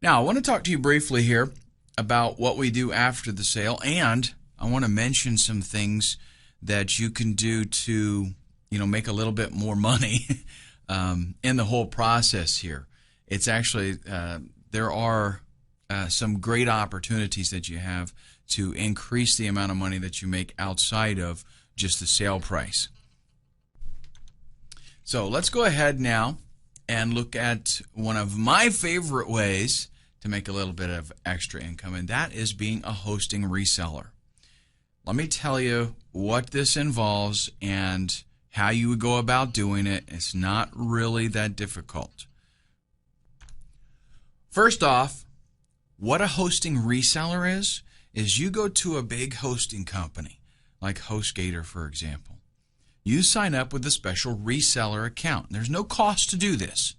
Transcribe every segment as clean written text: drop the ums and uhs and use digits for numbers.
Now, I want to talk to you briefly here about what we do after the sale, and I want to mention some things that you can do to, make a little bit more money in the whole process here. It's actually, there are some great opportunities that you have to increase the amount of money that you make outside of just the sale price. So let's go ahead now and look at one of my favorite ways to make a little bit of extra income, and that is being a hosting reseller. Let me tell you what this involves and how you would go about doing it. It's not really that difficult. First off, what a hosting reseller is you go to a big hosting company, like HostGator, for example. You sign up with a special reseller account. There's no cost to do this.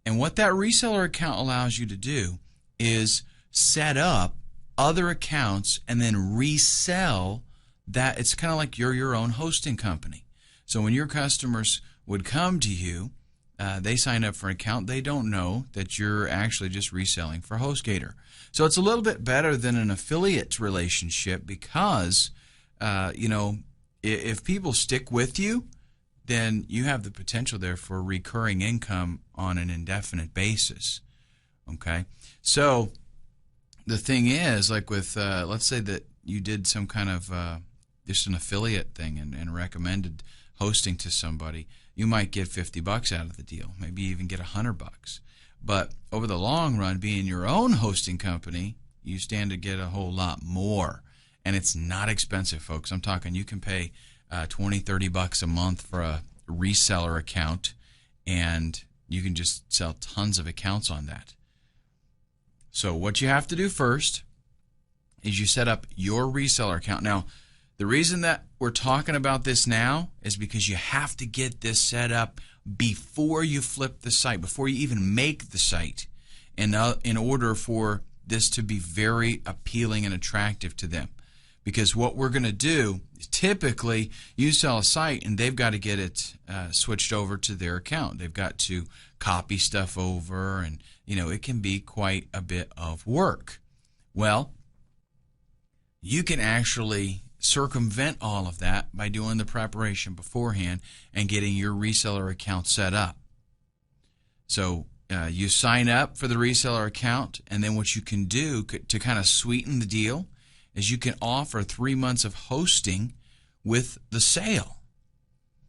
And what that reseller account allows you to do is set up other accounts and then resell that. It's kind of like you're your own hosting company. So when your customers would come to you, they sign up for an account. They don't know that you're actually just reselling for HostGator. So it's a little bit better than an affiliate relationship because, if people stick with you, then you have the potential there for recurring income on an indefinite basis. Okay? So the thing is, like with, let's say that you did some kind of just an affiliate thing and recommended hosting to somebody, you might get $50 out of the deal, maybe even get $100. But over the long run, being your own hosting company, you stand to get a whole lot more. And it's not expensive, folks. I'm talking you can pay $20, $30 a month for a reseller account, and you can just sell tons of accounts on that. So what you have to do first is you set up your reseller account. Now, the reason that we're talking about this now is because you have to get this set up before you flip the site, before you even make the site, in order for this to be very appealing and attractive to them. Because what we're going to do is typically you sell a site and they've got to get it switched over to their account. They've got to copy stuff over, and it can be quite a bit of work. Well, you can actually circumvent all of that by doing the preparation beforehand and getting your reseller account set up. So you sign up for the reseller account, and then what you can do to kind of sweeten the deal is you can offer 3 months of hosting with the sale.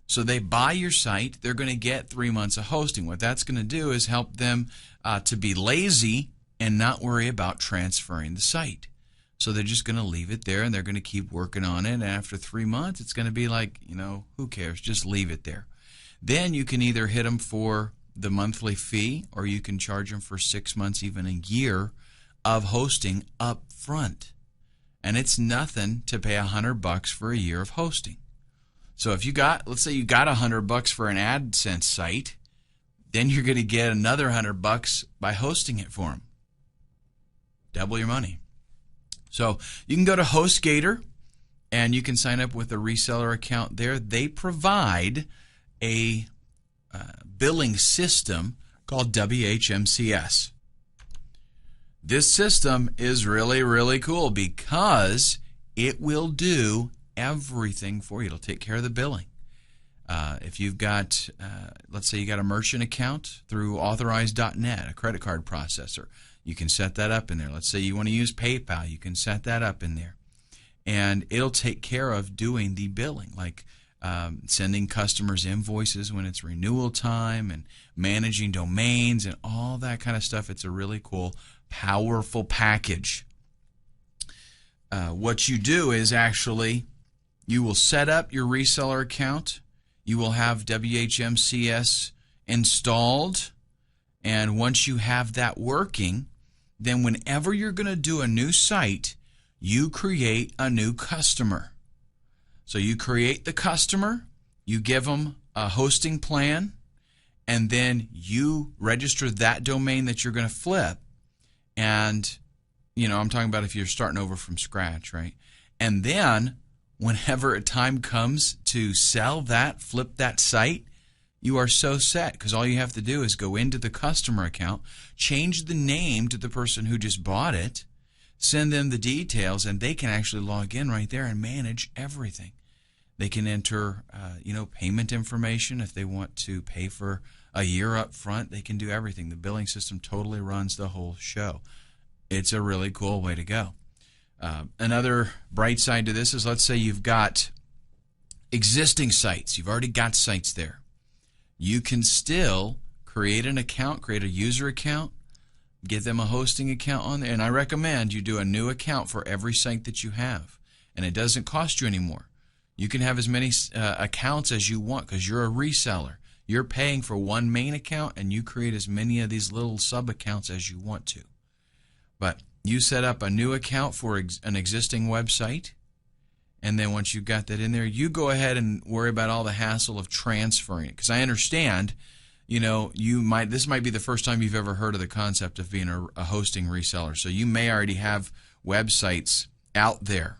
So they buy your site, they're going to get 3 months of hosting. What that's going to do is help them to be lazy and not worry about transferring the site. So they're just going to leave it there, and they're going to keep working on it. And after 3 months, it's going to be like, who cares? Just leave it there. Then you can either hit them for the monthly fee, or you can charge them for 6 months, even a year of hosting up front. And it's nothing to pay $100 for a year of hosting. So if let's say you got $100 for an AdSense site, then you're going to get another $100 by hosting it for them. Double your money. So you can go to HostGator and you can sign up with a reseller account there. They provide a billing system called WHMCS. This system is really, really cool because it will do everything for you. It'll take care of the billing. If you've got, let's say you got a merchant account through Authorize.net, a credit card processor, you can set that up in there. Let's say you want to use PayPal, you can set that up in there. And it'll take care of doing the billing, like sending customers invoices when it's renewal time and managing domains and all that kind of stuff. It's a really cool, powerful package. What you do is actually you will set up your reseller account. You will have WHMCS installed. And once you have that working, then whenever you're going to do a new site, you create a new customer. So you create the customer, you give them a hosting plan, and then you register that domain that you're going to flip. And, I'm talking about if you're starting over from scratch, right? And then whenever a time comes to sell that, flip that site, you are so set, because all you have to do is go into the customer account, change the name to the person who just bought it, send them the details, and they can actually log in right there and manage everything. They can enter, payment information if they want to pay for a year up front. They can do everything. The billing system totally runs the whole show. It's a really cool way to go. Another bright side to this is, let's say you've got existing sites. You've already got sites there. You can still create an account, create a user account, get them a hosting account on there. And I recommend you do a new account for every site that you have. And it doesn't cost you anymore. You can have as many accounts as you want because you're a reseller. You're paying for one main account, and you create as many of these little sub-accounts as you want to. But you set up a new account for an existing website, and then once you've got that in there, you go ahead and worry about all the hassle of transferring it. Because I understand, this might be the first time you've ever heard of the concept of being a hosting reseller. So you may already have websites out there.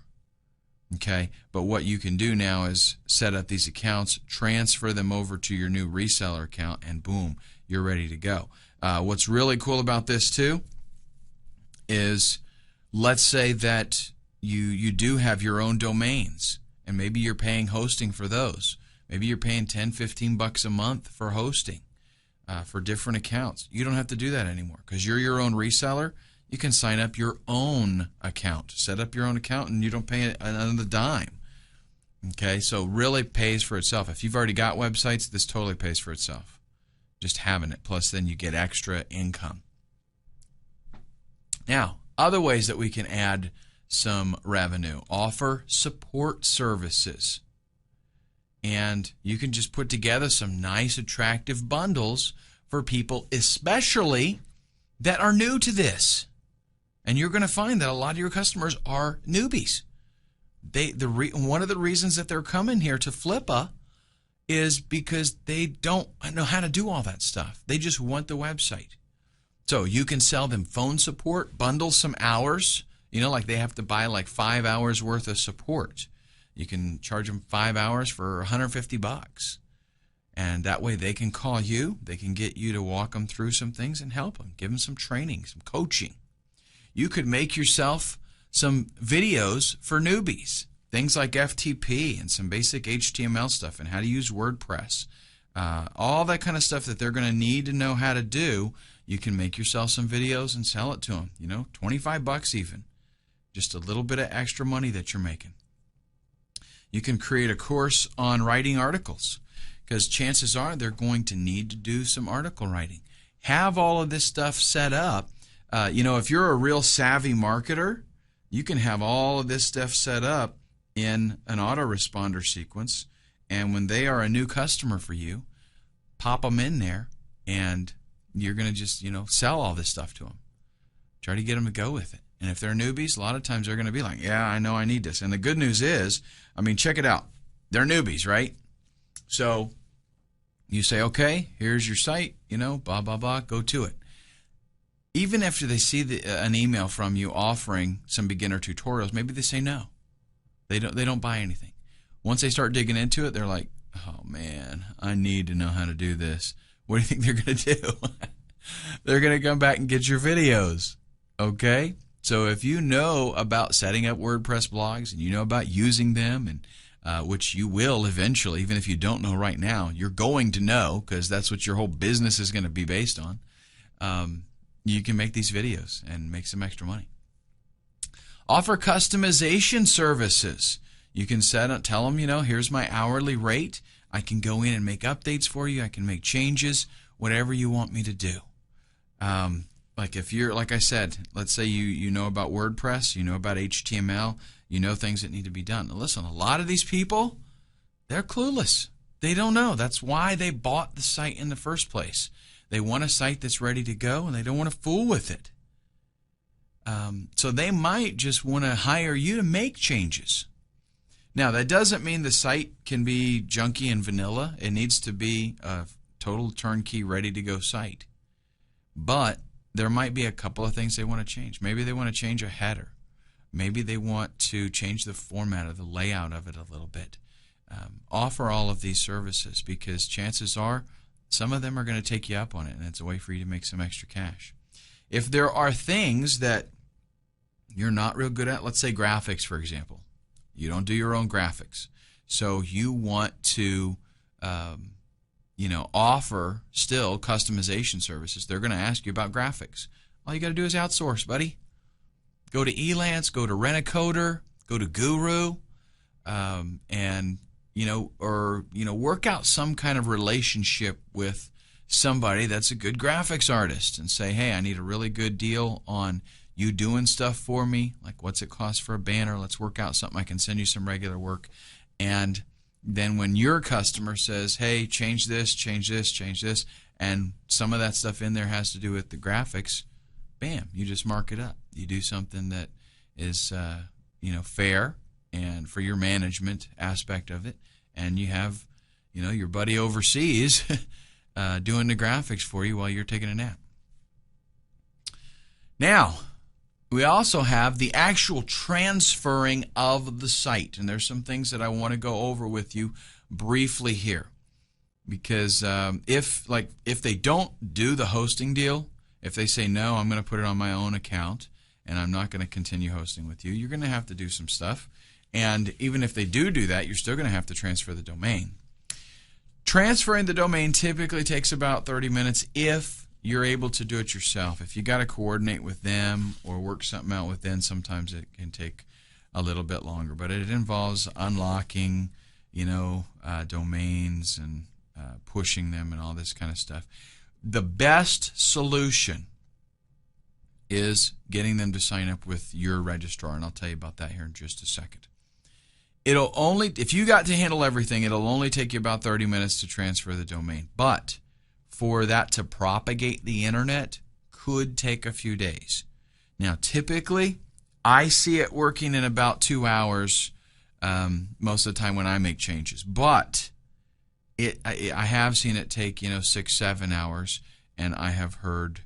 Okay, but what you can do now is set up these accounts, transfer them over to your new reseller account, and boom, you're ready to go. What's really cool about this too is, let's say that you do have your own domains, and maybe you're paying hosting for those. Maybe you're paying $10-15 a month for hosting for different accounts. You don't have to do that anymore because you're your own reseller. You can sign up your own account, set up your own account, and you don't pay another dime. Okay, so really pays for itself. If you've already got websites, this totally pays for itself, just having it. Plus, then you get extra income. Now, other ways that we can add some revenue: offer support services. And you can just put together some nice, attractive bundles for people, especially that are new to this. And you're going to find that a lot of your customers are newbies. One of the reasons that they're coming here to Flippa is because they don't know how to do all that stuff. They just want the website. So you can sell them phone support, bundle some hours. Like they have to buy like 5 hours worth of support. You can charge them 5 hours for $150. And that way they can call you. They can get you to walk them through some things and help them. Give them some training, some coaching. You could make yourself some videos for newbies, things like FTP and some basic HTML stuff and how to use WordPress. All that kind of stuff that they're going to need to know how to do. You can make yourself some videos and sell it to them. $25 even. Just a little bit of extra money that you're making. You can create a course on writing articles, because chances are they're going to need to do some article writing. Have all of this stuff set up. If you're a real savvy marketer, you can have all of this stuff set up in an autoresponder sequence, and when they are a new customer for you, pop them in there, and you're going to just, sell all this stuff to them. Try to get them to go with it. And if they're newbies, a lot of times they're going to be like, yeah, I know I need this. And the good news is, check it out. They're newbies, right? So you say, okay, here's your site, blah, blah, blah, go to it. Even after they see an email from you offering some beginner tutorials, maybe they say no. They don't buy anything. Once they start digging into it, they're like, oh man, I need to know how to do this. What do you think they're going to do? They're going to come back and get your videos, okay? So if you know about setting up WordPress blogs and you know about using them, and which you will eventually, even if you don't know right now, you're going to know because that's what your whole business is going to be based on. You can make these videos and make some extra money. Offer customization services. You can tell them, here's my hourly rate. I can go in and make updates for you. I can make changes, whatever you want me to do. Like I said, let's say you know about WordPress, you know about HTML, you know things that need to be done. Now listen, a lot of these people, they're clueless. They don't know. That's why they bought the site in the first place. They want a site that's ready to go, and they don't want to fool with it. So they might just want to hire you to make changes. Now, that doesn't mean the site can be junky and vanilla. It needs to be a total turnkey, ready-to-go site. But there might be a couple of things they want to change. Maybe they want to change a header. Maybe they want to change the format or the layout of it a little bit. offer all of these services, because chances are some of them are going to take you up on it, and it's a way for you to make some extra cash. If there are things that you're not real good at, let's say graphics, for example. You don't do your own graphics. So you want to offer still customization services. They're going to ask you about graphics. All you got to do is outsource, buddy. Go to Elance, go to Rent-A-Coder, go to Guru, and work out some kind of relationship with somebody that's a good graphics artist and say, hey, I need a really good deal on you doing stuff for me. Like, what's it cost for a banner? Let's work out something. I can send you some regular work. And then when your customer says, hey, change this, and some of that stuff in there has to do with the graphics, bam, you just mark it up. You do something that is fair and for your management aspect of it, and you have your buddy overseas doing the graphics for you while you're taking a nap. Now, we also have the actual transferring of the site, and there's some things that I want to go over with you briefly here, because if they don't do the hosting deal, if they say no, I'm going to put it on my own account and I'm not going to continue hosting with you, you're going to have to do some stuff. And even if they do that, you're still going to have to transfer the domain. Transferring the domain typically takes about 30 minutes if you're able to do it yourself. If you got to coordinate with them or work something out with them, sometimes it can take a little bit longer. But it involves unlocking, domains and pushing them and all this kind of stuff. The best solution is getting them to sign up with your registrar, and I'll tell you about that here in just a second. If you got to handle everything, it'll only take you about 30 minutes to transfer the domain. But for that to propagate the internet could take a few days. Now, typically, I see it working in about 2 hours most of the time when I make changes. But I have seen it take 6-7 hours, and I have heard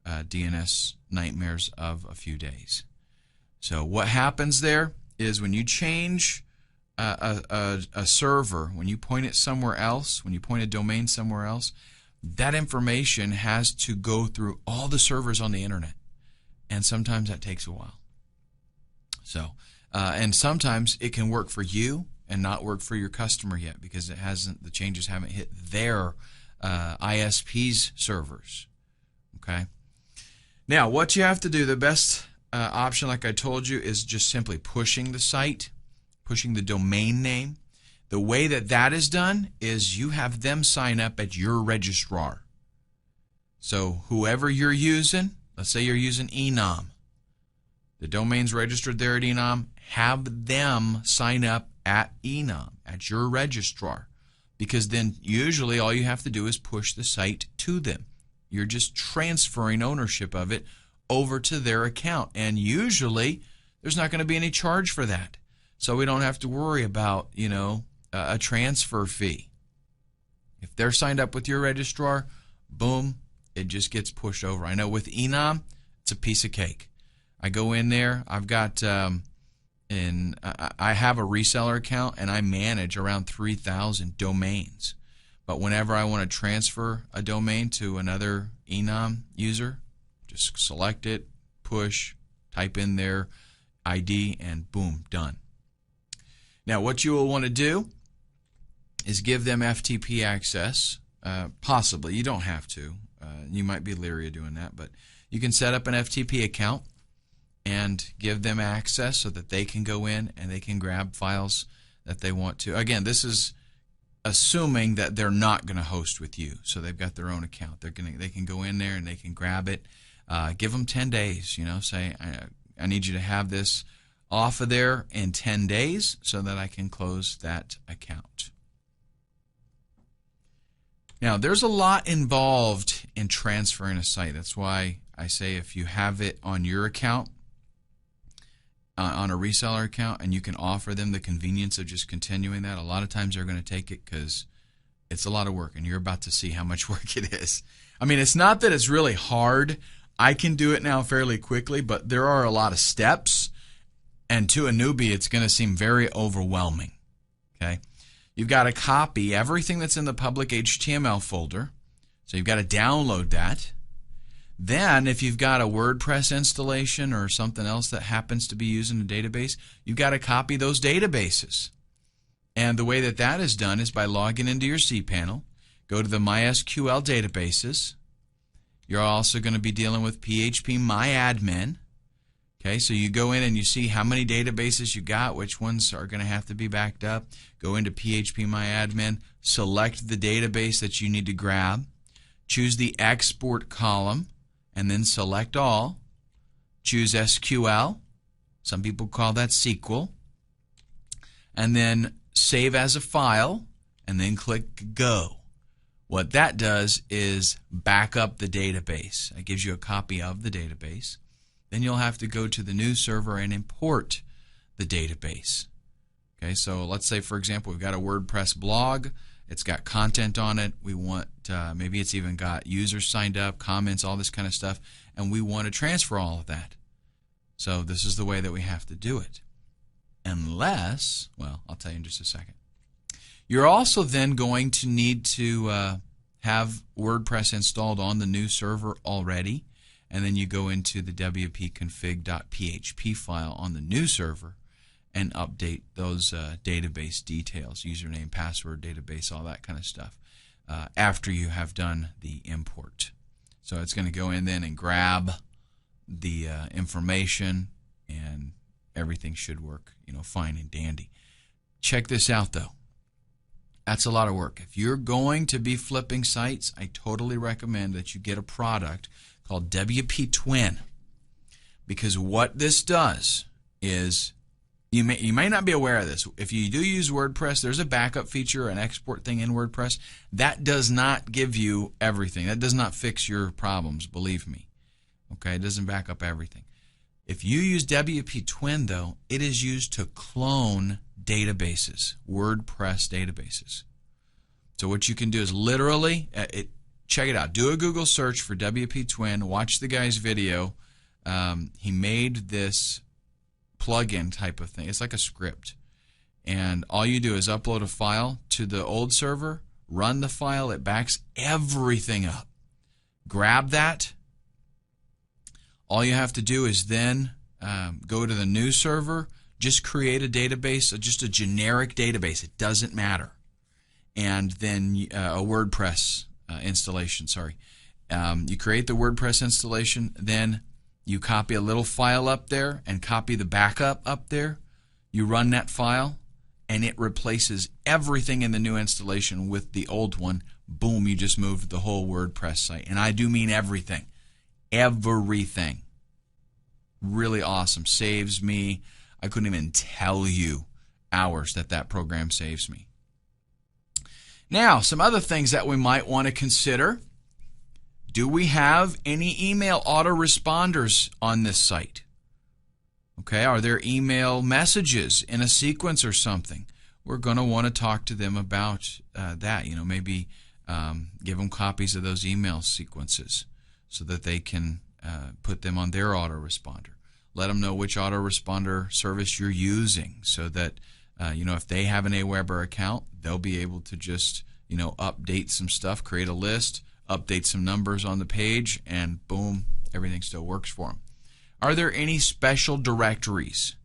DNS nightmares of a few days. So what happens there is when you change a server, when you point it somewhere else, when you point a domain somewhere else, that information has to go through all the servers on the internet, and sometimes that takes a while. So, and sometimes it can work for you and not work for your customer yet because the changes haven't hit their ISP's servers. Okay. Now, what you have to do, the best option, like I told you, is just simply pushing the site, pushing the domain name. The way that is done is you have them sign up at your registrar. So whoever you're using, let's say you're using Enom. The domain's registered there at Enom. Have them sign up at Enom, at your registrar. Because then usually all you have to do is push the site to them. You're just transferring ownership of it over to their account. And usually there's not going to be any charge for that. So we don't have to worry about, a transfer fee. If they're signed up with your registrar, boom, it just gets pushed over. I know with Enom, it's a piece of cake. I go in there, I've got, I have a reseller account, and I manage around 3,000 domains. But whenever I want to transfer a domain to another Enom user, just select it, push, type in their ID, and boom, done. Now, what you will want to do is give them FTP access, possibly. You don't have to. You might be leery of doing that, but you can set up an FTP account and give them access so that they can go in and they can grab files that they want to. Again, this is assuming that they're not going to host with you, so they've got their own account. They can go in there and they can grab it. Give them 10 days. Say I need you to have this off of there in 10 days so that I can close that account. Now, there's a lot involved in transferring a site. That's why I say if you have it on your account, on a reseller account, and you can offer them the convenience of just continuing that, a lot of times they're going to take it because it's a lot of work, and you're about to see how much work it is. I mean, it's not that it's really hard. I can do it now fairly quickly, but there are a lot of steps, and to a newbie, it's going to seem very overwhelming. Okay? You've got to copy everything that's in the public HTML folder. So you've got to download that. Then if you've got a WordPress installation or something else that happens to be used in a database, you've got to copy those databases. And the way that that is done is by logging into your cPanel, go to the MySQL databases. You're also going to be dealing with phpMyAdmin. Okay, so you go in and you see how many databases you got, which ones are going to have to be backed up. Go into phpMyAdmin, select the database that you need to grab, choose the export column, and then select all. Choose SQL. Some people call that SQL. And then save as a file, and then click Go. What that does is back up the database. It gives you a copy of the database. Then you'll have to go to the new server and import the database. Okay, so let's say, for example, we've got a WordPress blog. It's got content on it. We want, maybe it's even got users signed up, comments, all this kind of stuff, and we want to transfer all of that. So this is the way that we have to do it. Unless, well, I'll tell you in just a second. You're also then going to need to have WordPress installed on the new server already, and then you go into the wp-config.php file on the new server and update those database details, username, password, database, all that kind of stuff, after you have done the import. So it's going to go in then and grab the information, and everything should work, fine and dandy. Check this out, though. That's a lot of work. If you're going to be flipping sites, I totally recommend that you get a product called WP Twin, because what this does is, you may not be aware of this. If you do use WordPress, there's a backup feature, an export thing in WordPress. That does not give you everything. That does not fix your problems, believe me. Okay, it doesn't back up everything. If you use WP Twin, though, it is used to clone databases, WordPress databases. So what you can do is literally, check it out. Do a Google search for WP Twin. Watch the guy's video. He made this plugin type of thing. It's like a script. And all you do is upload a file to the old server, run the file, it backs everything up. Grab that. All you have to do is then go to the new server, just create a database, just a generic database. It doesn't matter. And then a WordPress installation, sorry. You create the WordPress installation, then you copy a little file up there and copy the backup up there. You run that file, and it replaces everything in the new installation with the old one. Boom, you just moved the whole WordPress site. And I do mean everything. Everything. Really awesome. Saves me, I couldn't even tell you, hours that program saves me. Now, some other things that we might want to consider. Do we have any email autoresponders on this site? Okay, are there email messages in a sequence or something? We're going to want to talk to them about that. Maybe give them copies of those email sequences so that they can put them on their autoresponder. Let them know which autoresponder service you're using so that, if they have an Aweber account, they'll be able to just, update some stuff, create a list, update some numbers on the page, and boom, everything still works for them. Are there any special directories,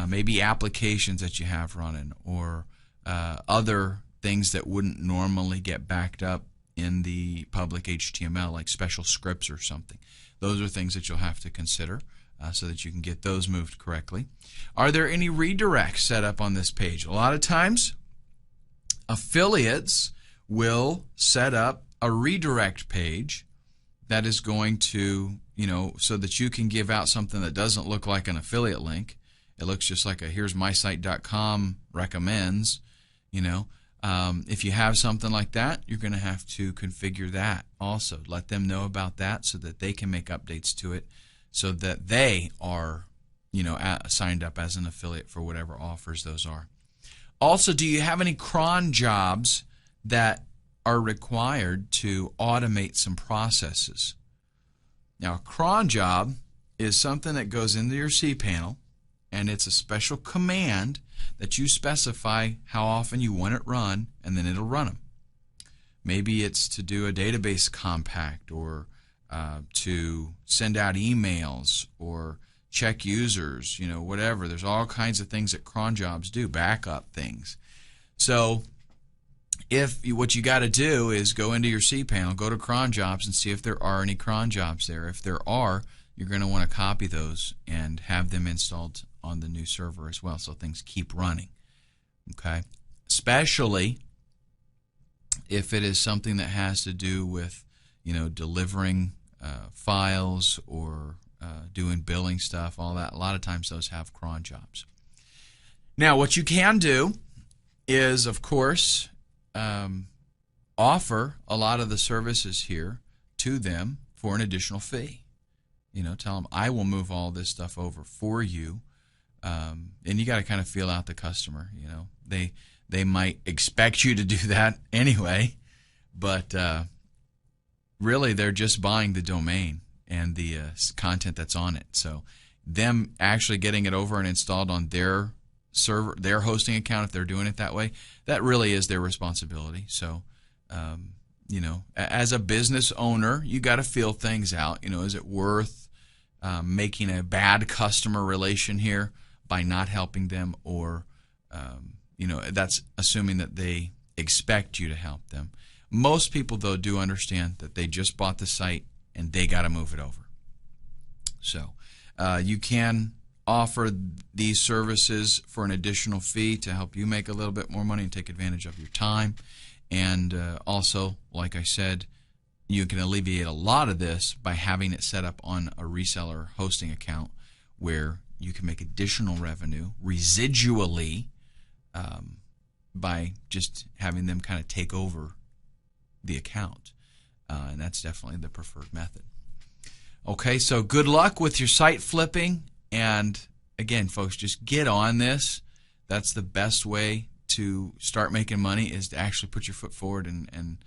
maybe applications that you have running, or other things that wouldn't normally get backed up in the public HTML, like special scripts or something? Those are things that you'll have to consider so that you can get those moved correctly. Are there any redirects set up on this page? A lot of times, affiliates will set up a redirect page that is going to, so that you can give out something that doesn't look like an affiliate link. It looks just like a here's mysite.com recommends, If you have something like that, you're going to have to configure that also. Let them know about that so that they can make updates to it so that they are, signed up as an affiliate for whatever offers those are. Also, do you have any cron jobs that are required to automate some processes? Now, a cron job is something that goes into your cPanel, and it's a special command that you specify how often you want it run, and then it'll run them. Maybe it's to do a database compact, or to send out emails, or check users, whatever. There's all kinds of things that cron jobs do, backup things. So what you got to do is go into your cPanel, go to cron jobs, and see if there are any cron jobs there. If there are, you're going to want to copy those and have them installed on the new server as well, so things keep running. Okay, especially if it is something that has to do with delivering files, or doing billing stuff, all that. A lot of times those have cron jobs. Now, what you can do is, of course, offer a lot of the services here to them for an additional fee. Tell them, I will move all this stuff over for you. And you got to kind of feel out the customer. They might expect you to do that anyway, but really they're just buying the domain and the content that's on it. So them actually getting it over and installed on their server, their hosting account, if they're doing it that way, that really is their responsibility. So as a business owner, you got to feel things out. Is it worth making a bad customer relation here by not helping them, or that's assuming that they expect you to help them. Most people, though, do understand that they just bought the site and they got to move it over. So you can offer these services for an additional fee to help you make a little bit more money and take advantage of your time. And also, like I said, you can alleviate a lot of this by having it set up on a reseller hosting account, where you can make additional revenue residually by just having them kind of take over the account. And that's definitely the preferred method. Okay, so good luck with your site flipping. And again, folks, just get on this. That's the best way to start making money, is to actually put your foot forward and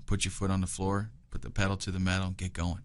put your foot on the floor, put the pedal to the metal, and get going.